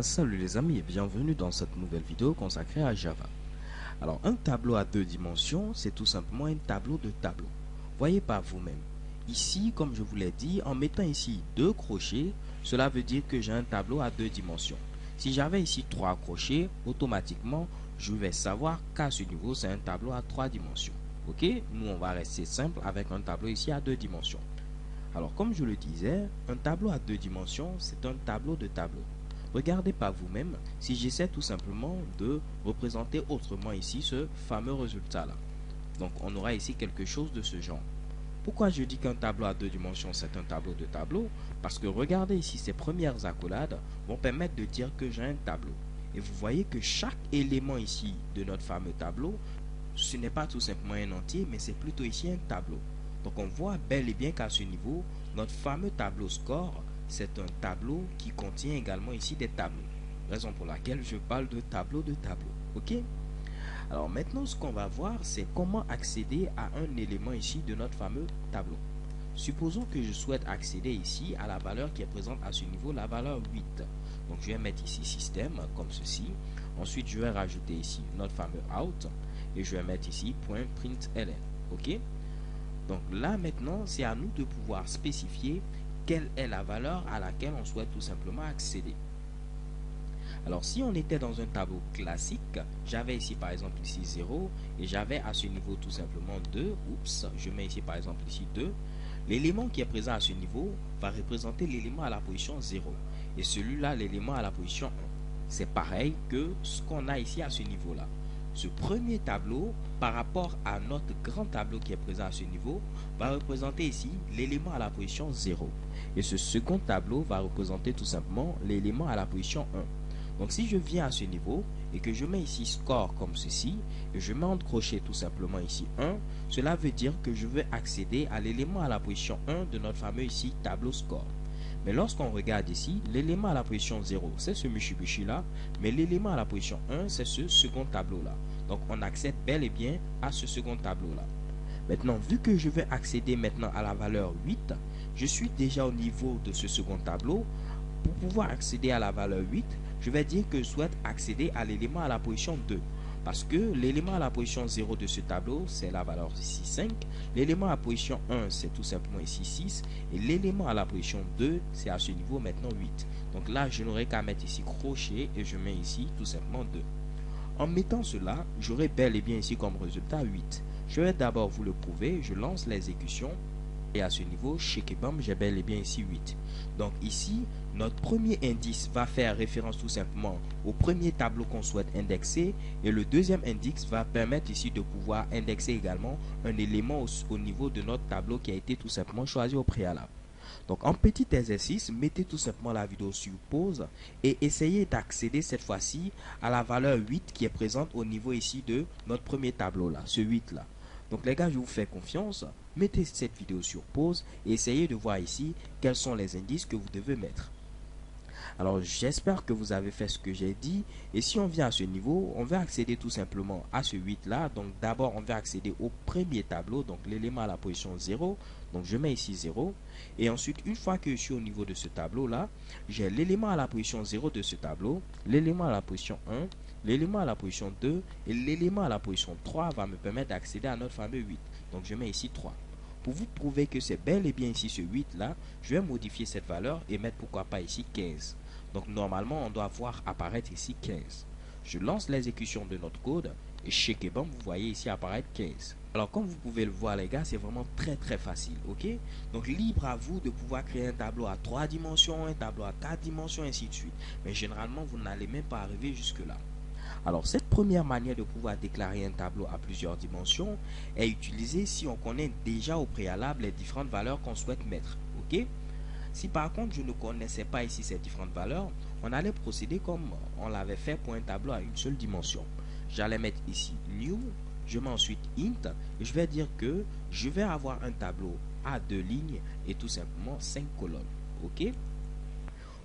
Salut les amis et bienvenue dans cette nouvelle vidéo consacrée à Java. Alors un tableau à deux dimensions, c'est tout simplement un tableau de tableaux. Voyez par vous-même. Ici, comme je vous l'ai dit, en mettant ici deux crochets, cela veut dire que j'ai un tableau à deux dimensions. Si j'avais ici trois crochets, automatiquement, je vais savoir qu'à ce niveau, c'est un tableau à trois dimensions. Ok? Nous, on va rester simple avec un tableau ici à deux dimensions. Alors, comme je le disais, un tableau à deux dimensions, c'est un tableau de tableaux. Regardez par vous-même si j'essaie tout simplement de représenter autrement ici ce fameux résultat-là. Donc, on aura ici quelque chose de ce genre. Pourquoi je dis qu'un tableau à deux dimensions, c'est un tableau de tableaux? Parce que regardez ici, ces premières accolades vont permettre de dire que j'ai un tableau. Et vous voyez que chaque élément ici de notre fameux tableau, ce n'est pas tout simplement un entier, mais c'est plutôt ici un tableau. Donc, on voit bel et bien qu'à ce niveau, notre fameux tableau score, c'est un tableau qui contient également ici des tableaux. Raison pour laquelle je parle de tableau de tableau. Ok? Alors maintenant, ce qu'on va voir, c'est comment accéder à un élément ici de notre fameux tableau. Supposons que je souhaite accéder ici à la valeur qui est présente à ce niveau, la valeur 8. Donc je vais mettre ici système comme ceci. Ensuite, je vais rajouter ici notre fameux out et je vais mettre ici .println. Ok? Donc là maintenant, c'est à nous de pouvoir spécifier quelle est la valeur à laquelle on souhaite tout simplement accéder. Alors si on était dans un tableau classique, j'avais ici par exemple ici 0 et j'avais à ce niveau tout simplement 2. Oups, je mets ici par exemple ici 2. L'élément qui est présent à ce niveau va représenter l'élément à la position 0 et celui-là l'élément à la position 1. C'est pareil que ce qu'on a ici à ce niveau-là. Ce premier tableau, par rapport à notre grand tableau qui est présent à ce niveau, va représenter ici l'élément à la position 0. Et ce second tableau va représenter tout simplement l'élément à la position 1. Donc si je viens à ce niveau et que je mets ici score comme ceci, et je mets en crochet tout simplement ici 1, cela veut dire que je veux accéder à l'élément à la position 1 de notre fameux ici tableau score. Mais lorsqu'on regarde ici, l'élément à la position 0, c'est ce Mitsubishi là, mais l'élément à la position 1, c'est ce second tableau là. Donc on accède bel et bien à ce second tableau là. Maintenant, vu que je vais accéder maintenant à la valeur 8, je suis déjà au niveau de ce second tableau. Pour pouvoir accéder à la valeur 8, je vais dire que je souhaite accéder à l'élément à la position 2. Parce que l'élément à la position 0 de ce tableau, c'est la valeur ici 5. L'élément à la position 1, c'est tout simplement ici 6. Et l'élément à la position 2, c'est à ce niveau maintenant 8. Donc là, je n'aurai qu'à mettre ici crochet et je mets ici tout simplement 2. En mettant cela, j'aurai bel et bien ici comme résultat 8. Je vais d'abord vous le prouver. Je lance l'exécution. Et à ce niveau, chez Kebam, j'ai bel et bien ici 8. Donc ici, notre premier indice va faire référence tout simplement au premier tableau qu'on souhaite indexer. Et le deuxième indice va permettre ici de pouvoir indexer également un élément au niveau de notre tableau qui a été tout simplement choisi au préalable. Donc en petit exercice, mettez tout simplement la vidéo sur pause et essayez d'accéder cette fois-ci à la valeur 8 qui est présente au niveau ici de notre premier tableau là, ce 8 là. Donc les gars, je vous fais confiance, mettez cette vidéo sur pause et essayez de voir ici quels sont les indices que vous devez mettre. Alors j'espère que vous avez fait ce que j'ai dit et si on vient à ce niveau, on va accéder tout simplement à ce 8 là. Donc d'abord on va accéder au premier tableau, donc l'élément à la position 0. Donc je mets ici 0 et ensuite une fois que je suis au niveau de ce tableau là, j'ai l'élément à la position 0 de ce tableau, l'élément à la position 1, l'élément à la position 2 et l'élément à la position 3 va me permettre d'accéder à notre fameux 8. Donc je mets ici 3. Pour vous prouver que c'est bel et bien ici ce 8 là, je vais modifier cette valeur et mettre pourquoi pas ici 15. Donc normalement on doit voir apparaître ici 15. Je lance l'exécution de notre code et chez Kebam vous voyez ici apparaître 15. Alors comme vous pouvez le voir les gars, c'est vraiment très facile, ok? Donc libre à vous de pouvoir créer un tableau à 3 dimensions, un tableau à 4 dimensions, ainsi de suite. Mais généralement vous n'allez même pas arriver jusque là. Alors cette première manière de pouvoir déclarer un tableau à plusieurs dimensions est utilisée si on connaît déjà au préalable les différentes valeurs qu'on souhaite mettre, ok? Si par contre je ne connaissais pas ici ces différentes valeurs, on allait procéder comme on l'avait fait pour un tableau à une seule dimension. J'allais mettre ici new, je mets ensuite int et je vais dire que je vais avoir un tableau à 2 lignes et tout simplement 5 colonnes, ok?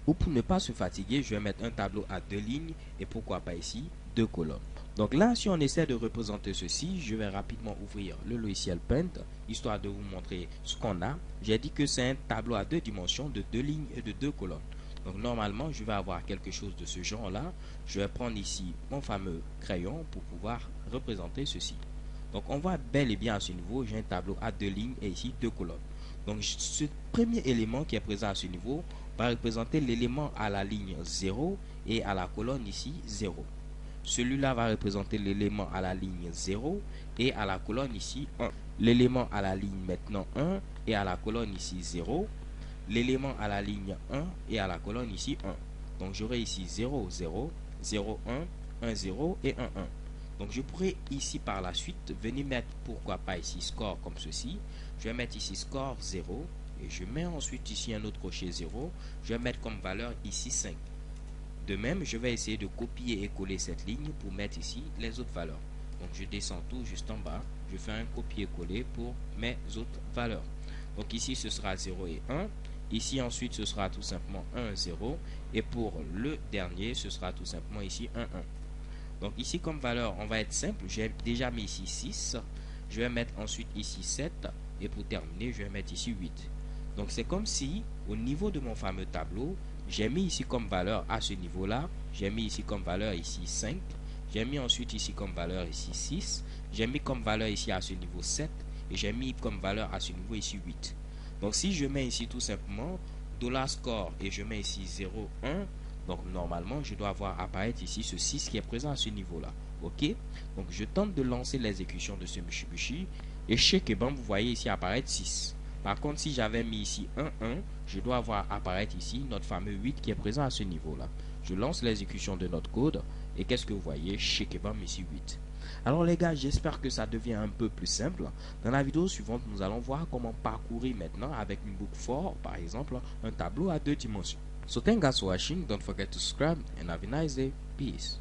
Ou pour ne pas se fatiguer, je vais mettre un tableau à 2 lignes et pourquoi pas ici 2 colonnes. Donc là, si on essaie de représenter ceci, je vais rapidement ouvrir le logiciel Paint, histoire de vous montrer ce qu'on a. J'ai dit que c'est un tableau à 2 dimensions de 2 lignes et de 2 colonnes. Donc normalement, je vais avoir quelque chose de ce genre-là. Je vais prendre ici mon fameux crayon pour pouvoir représenter ceci. Donc on voit bel et bien à ce niveau, j'ai un tableau à 2 lignes et ici 2 colonnes. Donc ce premier élément qui est présent à ce niveau va représenter l'élément à la ligne 0 et à la colonne ici 0. Celui-là va représenter l'élément à la ligne 0 et à la colonne ici 1. L'élément à la ligne maintenant 1 et à la colonne ici 0. L'élément à la ligne 1 et à la colonne ici 1. Donc j'aurai ici 0, 0, 0, 1, 1, 0 et 1, 1. Donc je pourrais ici par la suite venir mettre, pourquoi pas ici score comme ceci. Je vais mettre ici score 0 et je mets ensuite ici un autre crochet 0. Je vais mettre comme valeur ici 5. De même, je vais essayer de copier et coller cette ligne pour mettre ici les autres valeurs. Donc je descends tout juste en bas. Je fais un copier-coller pour mes autres valeurs. Donc ici ce sera 0 et 1. Ici ensuite ce sera tout simplement 1, 0. Et pour le dernier ce sera tout simplement ici 1, 1. Donc ici comme valeur on va être simple. J'ai déjà mis ici 6. Je vais mettre ensuite ici 7. Et pour terminer je vais mettre ici 8. Donc c'est comme si au niveau de mon fameux tableau, j'ai mis ici comme valeur à ce niveau là, j'ai mis ici comme valeur ici 5, j'ai mis ensuite ici comme valeur ici 6, j'ai mis comme valeur ici à ce niveau 7 et j'ai mis comme valeur à ce niveau ici 8. Donc si je mets ici tout simplement $score et je mets ici 0, 1, donc normalement je dois avoir apparaître ici ce 6 qui est présent à ce niveau là. Ok, donc je tente de lancer l'exécution de ce Mushibushi et chez Keban vous voyez ici apparaître 6. Par contre, si j'avais mis ici 1, 1, je dois avoir apparaître ici notre fameux 8 qui est présent à ce niveau-là. Je lance l'exécution de notre code et qu'est-ce que vous voyez? Chez Kebam ici 8. Alors les gars, j'espère que ça devient un peu plus simple. Dans la vidéo suivante, nous allons voir comment parcourir maintenant avec une boucle for, par exemple, un tableau à 2 dimensions. So thanks for watching, don't forget to subscribe and have a nice day. Peace.